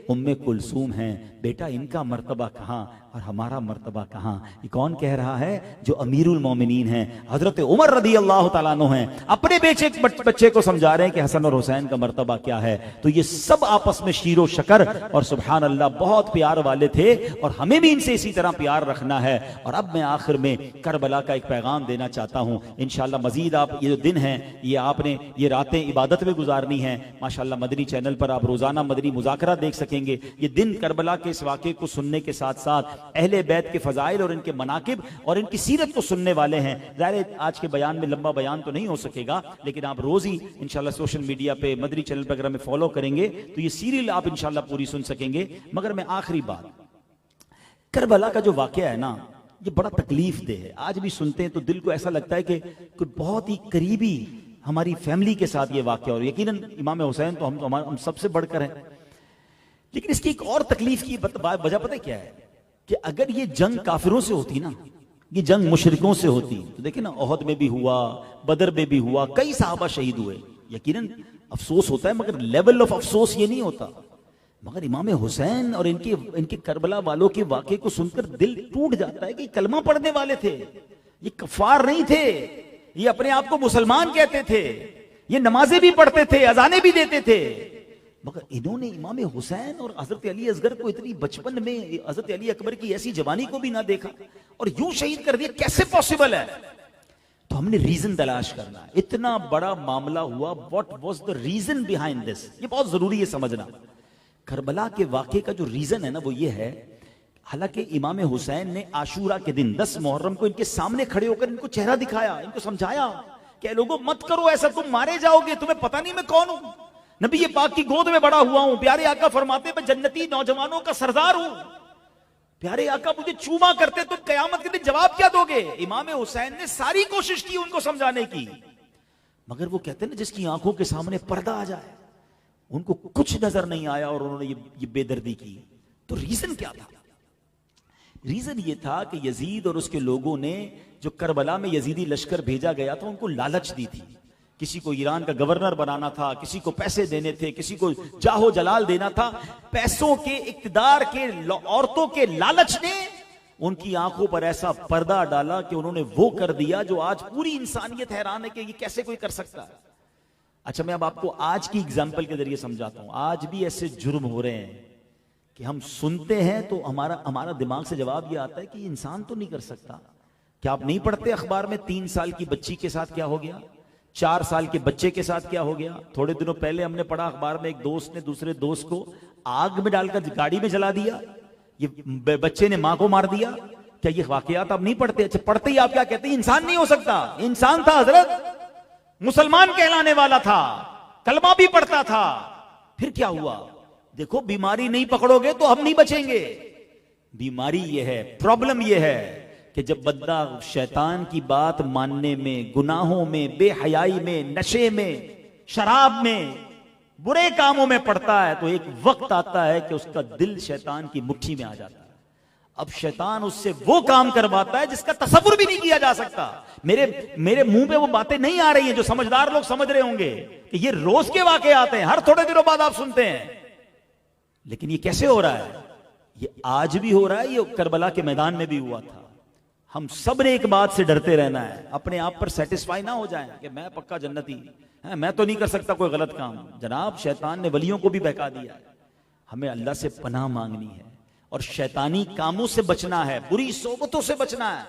उम्मे कुलसूम हैं। बेटा इनका मर्तबा कहाँ और हमारा मर्तबा कहाँ? ये कौन कह रहा है? जो अमीरुल मोमिनीन हैं, हजरत उमर रदी अल्लाह तआला अन्हु हैं। अपने बच्चे को समझा रहे हैं कि हसन और हुसैन का मर्तबा क्या है। तो ये सब आपस में शीरो शकर और सुभान अल्लाह बहुत प्यार वाले थे और हमें भी इनसे इसी तरह प्यार रखना है। और अब मैं आखिर में करबला का एक पैगाम देना चाहता हूँ। इंशाअल्लाह मजीद आप ये जो दिन है ये आपने ये रातें इबादत में गुजारनी है। माशाअल्लाह मदनी चैनल पर आप रोजाना मदनी मुज़ाकरा देख सकेंगे। ये दिन करबला के इस वाक़े को सुनने के साथ साथ अहले बैत के फजाइल और इनके मनाकिब और इनकी सीरत को सुनने वाले हैं। ज़ाहिर आज के बयान में लंबा बयान तो नहीं हो सकेगा, लेकिन आप रोज ही इंशाल्लाह सोशल मीडिया पे मदनी चैनल पर अगर हमें फॉलो करेंगे तो ये सीरियल आप इंशाल्लाह पूरी सुन सकेंगे। मगर मैं आखिरी बात, करबला का जो वाकया है ना, ये बड़ा तकलीफ दे है। आज भी सुनते हैं तो दिल को ऐसा लगता है कि कोई बहुत ही करीबी हमारी फैमिली के साथ ये वाकया और यकीनन इमाम हुसैन तो हम सबसे बढ़कर हैं। लेकिन इसकी एक और तकलीफ की वजह पता है क्या है? कि अगर ये जंग काफिरों से होती ना, ये जंग मुशरिकों से होती, तो देखिए ना ओहद में भी हुआ, बदर में भी हुआ, कई सहाबा शहीद हुए। यकीनन अफसोस होता है, मगर लेवल ऑफ अफसोस ये नहीं होता। मगर इमाम हुसैन और इनके करबला वालों के वाक़े को सुनकर दिल टूट जाता है कि कलमा पढ़ने वाले थे, ये कफार नहीं थे, ये अपने आप को मुसलमान कहते थे, ये नमाजें भी पढ़ते थे, अजाने भी देते थे। मगर इन्होंने इमाम हुसैन और हजरत अली असगर को इतनी बचपन में हजरत अली अकबर की ऐसी जवानी को भी ना देखा और यूं शहीद कर दिया, कैसे पॉसिबल है? तो हमने रीजन तलाश करना है। इतना बड़ा मामला हुआ, what was the reason behind this, ये बहुत जरूरी है समझना। करबला के वाकये का जो रीजन है ना वो ये है, हालांकि इमाम हुसैन ने आशूरा के दिन 10 मुहर्रम को इनके सामने खड़े होकर इनको चेहरा दिखाया, इनको समझाया कि लोगों मत करो ऐसा, तुम मारे जाओगे, तुम्हें पता नहीं मैं कौन हूं, नबी ये पाक की गोद में बड़ा हुआ हूं, प्यारे आका फरमाते मैं जन्नती नौजवानों का सरदार हूं, प्यारे आका मुझे चूमा करते तो कयामत के दिन जवाब क्या दोगे? इमाम हुसैन ने सारी कोशिश की उनको समझाने की, मगर वो कहते हैं ना जिसकी आंखों के सामने पर्दा आ जाए, उनको कुछ नजर नहीं आया और उन्होंने ये बेदर्दी की। तो रीजन क्या था? रीजन ये था कि यजीद और उसके लोगों ने जो करबला में यजीदी लश्कर भेजा गया था उनको लालच दी थी। किसी को ईरान का गवर्नर बनाना था, किसी को पैसे देने थे, किसी को जाहो जलाल देना था। पैसों के, इक्तदार के, औरतों के लालच ने उनकी आंखों पर ऐसा पर्दा डाला कि उन्होंने वो कर दिया जो आज पूरी इंसानियत हैरान है कि ये कैसे कोई कर सकता है। अच्छा, मैं अब आपको आज की एग्जाम्पल के जरिए समझाता हूं। आज भी ऐसे जुर्म हो रहे हैं कि हम सुनते हैं तो हमारा दिमाग से जवाब ये आता है कि इंसान तो नहीं कर सकता। क्या आप नहीं पढ़ते अखबार में 3 साल की बच्ची के साथ क्या हो गया, 4 साल के बच्चे के साथ क्या हो गया? थोड़े दिनों पहले हमने पढ़ा अखबार में, एक दोस्त ने दूसरे दोस्त को आग में डालकर गाड़ी में जला दिया, ये बच्चे ने मां को मार दिया। क्या ये वाकयात आप नहीं पढ़ते? अच्छा, पढ़ते ही आप क्या कहते हैं? इंसान नहीं हो सकता। इंसान था हजरत, मुसलमान कहलाने वाला था, कलमा भी पढ़ता था। फिर क्या हुआ? देखो, बीमारी नहीं पकड़ोगे तो हम नहीं बचेंगे। बीमारी ये है, प्रॉब्लम ये है कि जब बंदा शैतान की बात मानने में, गुनाहों में, बेहयाई में, नशे में, शराब में, बुरे कामों में पड़ता है तो एक वक्त आता है कि उसका दिल शैतान की मुट्ठी में आ जाता है। अब शैतान उससे वो काम करवाता है जिसका तसव्वुर भी नहीं किया जा सकता। मेरे मुंह पे वो बातें नहीं आ रही हैं जो समझदार लोग समझ रहे होंगे कि ये रोज के वाकये आते हैं, हर थोड़े दिनों बाद आप सुनते हैं। लेकिन ये कैसे हो रहा है? ये आज भी हो रहा है, ये करबला के मैदान में भी हुआ था। हम सब ने एक बात से डरते रहना है, अपने आप पर सेटिस्फाई ना हो जाए कि मैं पक्का जन्नती है, मैं तो नहीं कर सकता कोई गलत काम। जनाब, शैतान ने वलियों को भी बहका दिया है। हमें अल्लाह से पनाह मांगनी है और शैतानी कामों से बचना है, बुरी सोबतों से बचना है।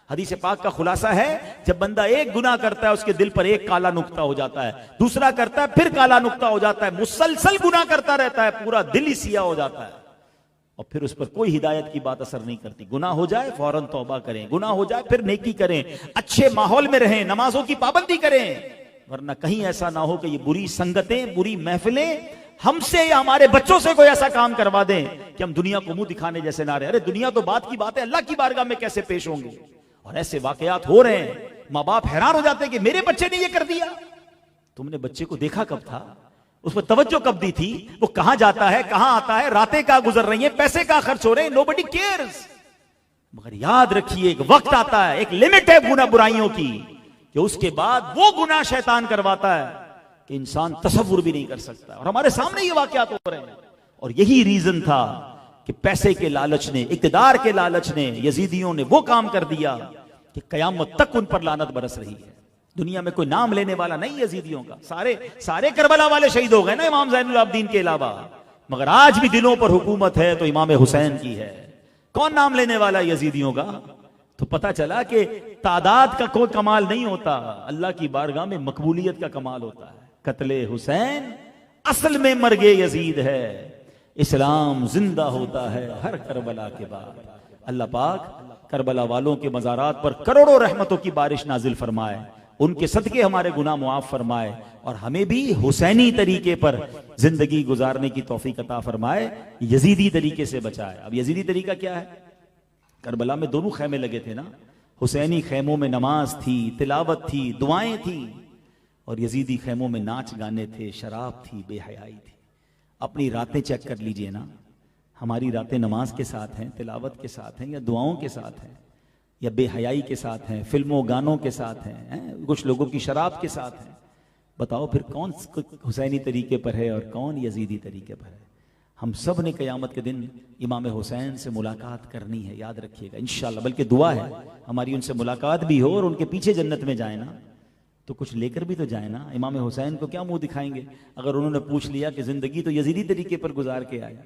हदीस पाक का खुलासा है, जब बंदा एक गुनाह करता है उसके दिल पर एक काला नुक्ता हो जाता है, दूसरा करता है फिर काला नुक्ता हो जाता है, मुसलसल गुनाह करता रहता है, पूरा दिल ही सिया हो जाता है और फिर उस पर कोई हिदायत की बात असर नहीं करती। गुनाह हो जाए फौरन तौबा करें, गुनाह हो जाए फिर नेकी करें, अच्छे माहौल में रहें, नमाजों की पाबंदी करें, वरना कहीं ऐसा ना हो कि ये बुरी संगतें, बुरी महफिलें हमसे या हमारे बच्चों से कोई ऐसा काम करवा दें कि हम दुनिया को मुंह दिखाने जैसे ना रहे। अरे दुनिया तो बात की बात है, अल्लाह की बारगाह में कैसे पेश होंगे? और ऐसे वाकयात हो रहे हैं, माँ बाप हैरान हो जाते हैं कि मेरे बच्चे ने ये कर दिया। तुमने बच्चे को देखा कब था? उस पर तवज्जो कब दी थी? वो कहां जाता है, कहां आता है, रातें कहां गुजर रही हैं, पैसे कहां खर्च हो रहे हैं, नोबडी केयर्स। मगर याद रखिए, एक वक्त आता है, एक लिमिट है गुनाह बुराइयों की, कि उसके बाद वो गुनाह शैतान करवाता है कि इंसान तसव्वुर भी नहीं कर सकता, और हमारे सामने ये वाकयात हो रहे हैं। और यही रीजन था कि पैसे के लालच ने, इक़्तिदार के लालच ने, यजीदियों ने वो काम कर दिया कि कयामत तक उन पर लानत बरस रही है। दुनिया में कोई नाम लेने वाला नहीं यजीदियों का, सारे करबला वाले शहीद हो गए ना इमाम ज़ैनुल आबिदीन के अलावा, मगर आज भी दिलों पर हुकूमत है तो इमाम हुसैन की है। कौन नाम लेने वाला यजीदियों का? तो पता चला कि तादाद का कोई कमाल नहीं होता, अल्लाह की बारगाह में मकबूलियत का कमाल होता है। कत्ले हुसैन असल में मर्गे यजीद है, इस्लाम जिंदा होता है हर करबला के बाद। अल्लाह पाक करबला वालों के मज़ारात पर करोड़ों रहमतों की बारिश नाजिल फरमाए, उनके सदके हमारे गुनाह मुआफ फरमाए, और हमें भी हुसैनी तरीके पर जिंदगी गुजारने की तौफीक अता फरमाए, यजीदी तरीके से बचाए। अब यजीदी तरीका क्या है? करबला में दोनों खैमे लगे थे ना, हुसैनी खैमों में नमाज थी, तिलावत थी, दुआएं थी, और यजीदी खैमों में नाच गाने थे, शराब थी, बेहयाई थी। अपनी रातें चेक कर लीजिए ना, हमारी रातें नमाज के साथ हैं, तिलावत के साथ हैं, या दुआओं के साथ हैं, या बेहयाई के साथ हैं, फिल्मों गानों के साथ हैं, कुछ लोगों की शराब के साथ हैं। बताओ फिर कौन हुसैनी तरीके पर है और कौन यजीदी तरीके पर है? हम सब ने क़यामत के दिन इमाम हुसैन से मुलाकात करनी है, याद रखिएगा इंशाअल्लाह। बल्कि दुआ है हमारी उनसे मुलाकात भी हो और उनके पीछे जन्नत में जाए ना, तो कुछ लेकर भी तो जाए ना। इमाम हुसैन को क्या मुंह दिखाएंगे? अगर उन्होंने पूछ लिया कि जिंदगी तो यजीदी तरीके पर गुजार के आए,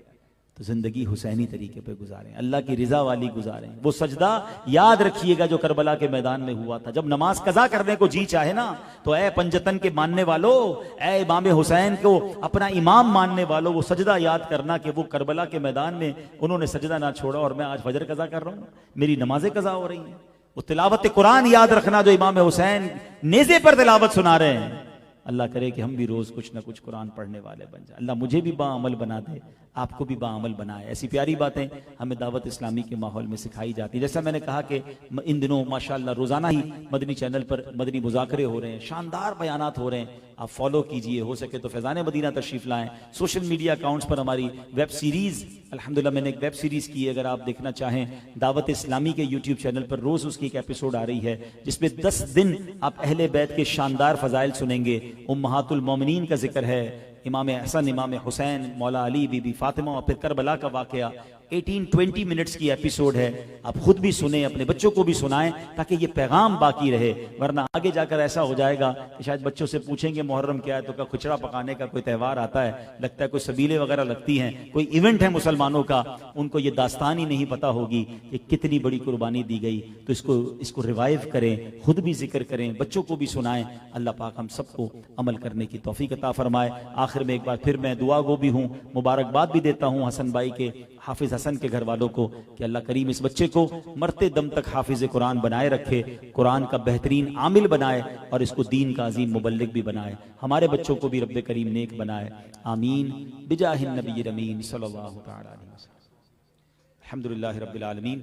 तो जिंदगी हुसैनी तरीके पर गुजारें, अल्लाह की रिजा वाली गुजारें। वो सजदा याद रखिएगा जो करबला के मैदान में हुआ था, जब नमाज कजा करने को जी चाहे ना, तो ए पंजतन के मानने वालों, ए इमाम हुसैन को अपना इमाम मानने वालों, वो सजदा याद करना कि वो करबला के मैदान में उन्होंने सजदा ना छोड़ा और मैं आज फजर कजा कर रहा हूँ, मेरी नमाजें कजा हो रही हैं। वो तिलावत कुरान याद रखना जो इमाम हुसैन नेज़े पर तिलावत सुना रहे हैं। अल्लाह करे कि हम भी रोज कुछ ना कुछ कुरान पढ़ने वाले बन जाए। अल्लाह मुझे भी बाअमल बना दे, आपको भी बाअमल बनाए। ऐसी प्यारी बातें हमें दावत इस्लामी के माहौल में सिखाई जाती है। जैसा मैंने कहा कि इन दिनों माशाअल्लाह रोजाना ही मदनी चैनल पर मदनी मुज़ाकरे हो रहे हैं, शानदार बयानात हो रहे हैं, आप फॉलो कीजिए, हो सके तो फैज़ान मदीना तशरीफ लाएं। सोशल मीडिया अकाउंट्स पर हमारी वेब सीरीज, अल्हम्दुलिल्लाह मैंने एक वेब सीरीज की है, अगर आप देखना चाहें दावत इस्लामी के यूट्यूब चैनल पर रोज उसकी एक एपिसोड आ रही है, जिसमें 10 दिन आप अहले बैत के शानदार फजाइल सुनेंगे। उम्महातुल मोमिनीन का जिक्र है, इमाम हसन, इमाम हुसैन, मौला अली, बीबी फातिमा, और फिर करबला का वाकया। 18-20 मिनट्स की एपिसोड है, आप खुद भी सुने, अपने बच्चों को भी सुनाएं, ताकि ये पैगाम बाकी रहे। वरना आगे जाकर ऐसा हो जाएगा कि शायद बच्चों से पूछेंगे मुहर्रम क्या है, तो क्या खुचरा पकाने का कोई त्यौहार आता है, लगता है कोई सबीले वगैरह लगती हैं, कोई इवेंट है मुसलमानों का, उनको ये दास्तान ही नहीं पता होगी कि कितनी बड़ी कुर्बानी दी गई। तो इसको रिवाइव करें, खुद भी जिक्र करें, बच्चों को भी सुनाएं। अल्लाह पाक हम सबको अमल करने की तौफीक अता फरमाए। आखिर में एक बार फिर मैं दुआ गो भी हूँ, मुबारकबाद भी देता हूँ हसन भाई के, हाफिज हसन के घर वालों को, कि अल्लाह करीम इस बच्चे को मरते दम तक हाफिज कुरान बनाए रखे, कुरान का बेहतरीन आमिल बनाए, और इसको दीन का अजीम मुबल्लिग भी बनाए। हमारे बच्चों को भी रब्बे करीम नेक बनाए, आमीन बिजाहिन नबी अमीन सल्लल्लाहु तआला अलैहि वसल्लम। अल्हम्दुलिल्लाहि रब्बिल आलमीन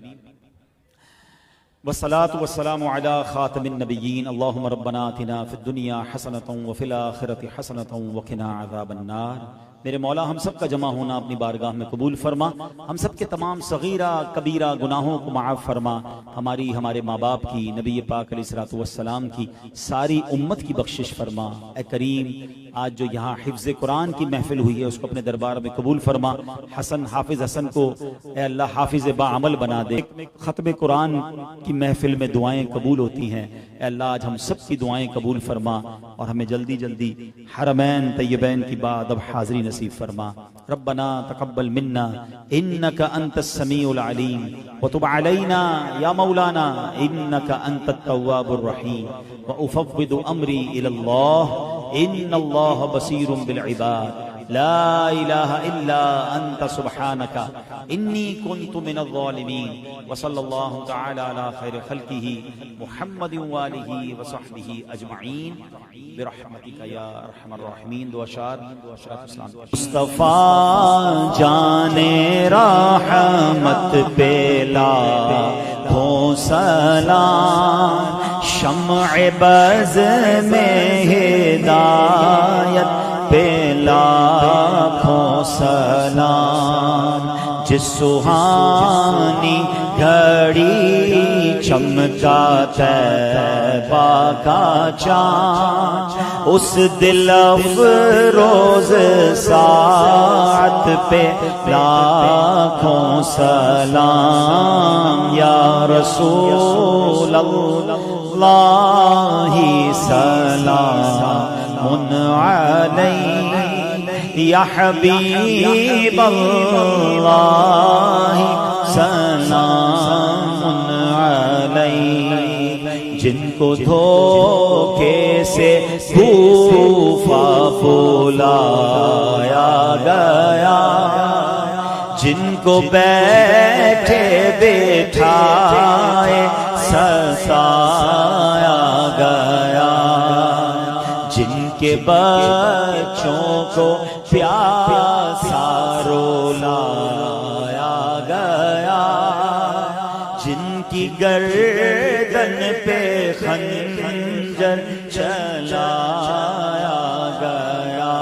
वस्सलातु वस्सलामु अला खातिमिन नबिय्यीन। अल्लाहुम्मा रब्बना आतिना फिद दुनिया हसनतन व फिल आखिरति हसनतन व क़िना अज़ाबन नार। मेरे मौला हम सब का जमा होना अपनी बारगाह में कबूल फरमा, हम सब के तमाम सगीरा कबीरा गुनाहों को माफ़ फरमा, हमारी, हमारे माँ बाप की, नबी पाक अलैहिस्सलातु वस्सलाम की, सारी उम्मत की बख्शिश फरमा। ए करीम, आज जो यहाँ हिफ्ज़ कुरान की महफिल हुई है उसको अपने दरबार में कबूल फरमा। हसन, हाफिज हसन को ए अल्लाह हाफिज बाअमल बना दे। ख़त्म कुरान की महफिल में दुआएं कबूल होती हैं, ए अल्लाह आज हम सब की दुआएं कबूल फरमा, और हमें जल्दी जल्दी हरमैन तय्यबैन की बाद अब हाज़री नसीब फरमा। रब्बना तक़ब्बल मिन्ना इन्नका अंतस समीउल अलीम व तुब अलैना या मौलाना इन्नका अंतत तव्वाबुर रहीम व उफ़व्विदु अम्री इलल्लाह इन्नल्लाह बसीरुम बिल इबाद ला इलाहा इल्ला अंत सुब्हानका इन्नी कुन्तु मिनज़ ज़ालिमीन व सल्लल्लाहु तआला अला खैरि खल्क़िही मुहम्मदिन व आलिही व सहबिही अजमईन बिरहमतिका या अरहमर राहिमीन। दुआ शाद मुस्तफा जाने रहमत पेला हो सलाम, शम्अ बज़ में हिदायत पेला हो सलाम। जिस सुहानी घड़ी चमका तैबा का चाँद, उस दिल अफरोज साथ पे लाखों सलाम। या रसूल अल्लाह सलामुन अलैहि, या हबीब अल्लाह सलामुन अलैहि। जिनको धोखे से कूफा बुलाया गया, जिनको बैठे बैठाए सताया गया, जिनके बच्चों को प्यासा रुलाया गया, जिनकी गर्दन पे खंजर चलाया गया,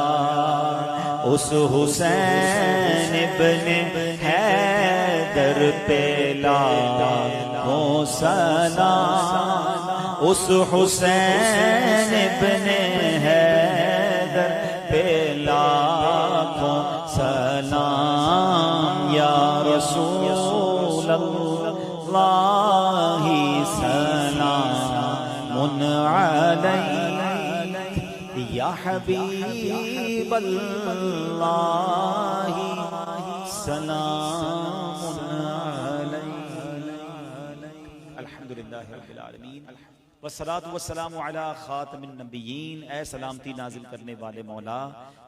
उस हुसैन इब्ने हैदर पे लाखों सलाम। उस हुसैन इब्ने हैदर पे लाखों सलाम। या रसूल अल्लाह सलामुन अलैहि, या हबीब अल्लाह सलामुन अलैहि। अल्हम्दुलिल्लाह रब्बिल आलमीन वस्सलातु वस्सलामु अला खातिमिन नबिय्यीन। ऐ सलामती नाजिल करने वाले मौला,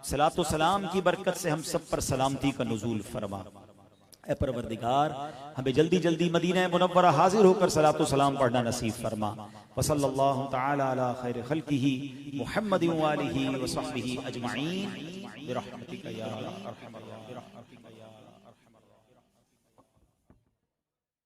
सलातो सलाम की बरकत से हम सब पर सलामती का नुज़ूल फरमा। ऐ परवरदिगार, हमें जल्दी जल्दी मदीना मुनव्वरा हाजिर होकर सलातो सलाम पढ़ना नसीब फरमा। वसल्लल्लाहु तआला अला खैर खल्किही मुहम्मदिन व आलिही व सहबिही अजमईन बिरहमतिका या अरहमर